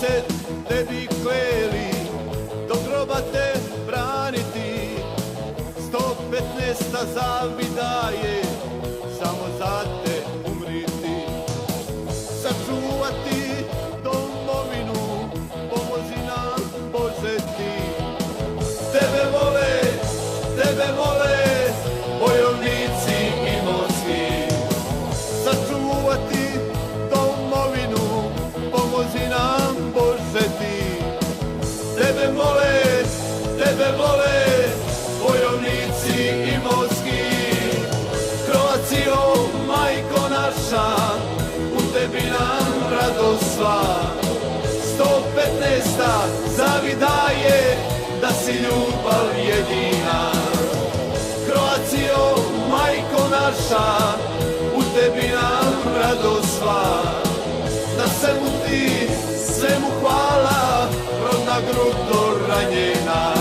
se tebi kleli, do groba te braniti. 115. zavida je, samo za te umriti. Sačuvati domovinu, pomozi nam Bože ti. Tebe vole, bojovnici imotski. Sačuvati domovinu, pomozi nam Bože ti. Tebe vole, bojovnici imotski. Kroacijo, majko naša, u tebi nam radost sva. 115. zavida je, da si ljubav jedina. Kroacijo, majko naša, u tebi nam radost sva. Na svemu hvala, rodna grudo ranjena.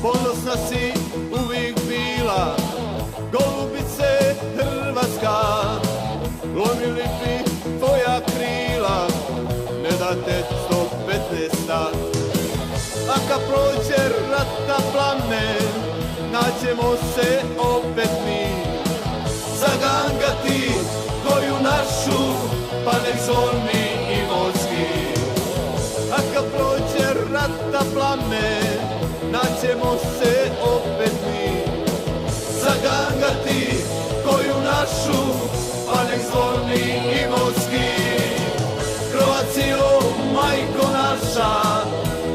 Ponosna si uvijek bila, golubice Hrvatska. Lomili bi tvoja krila, ne da te 115. A kad prođe rata plamen, naćemo se opet mi. Zagangati koju našu, pa nek zvoni Imotski. A kad prođe rata plamen, naćemo se opet mi. Zagangati koju našu, pa nek zvoni Imotski. Kroacijo, majko naša,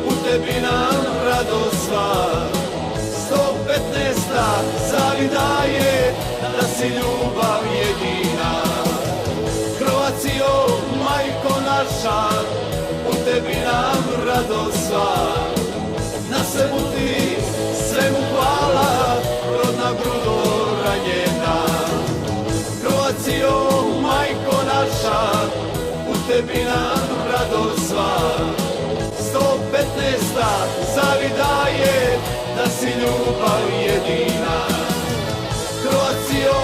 u tebi nam radost sva. 115. zavida je, da si ljubav jedina. Kroacijo, majko naša, u tebi nam radost sva. Na svemu hvala, rodna grudo ranjena. Kroacijo, majko naša, u tebi nam radost sva. 115. zavida je, da si ljubav jedina. Kroacijo,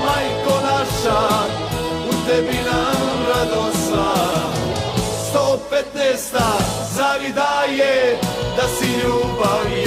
majko naša, u tebi nam radost sva. 115. zavida je, da si ljubav jedina.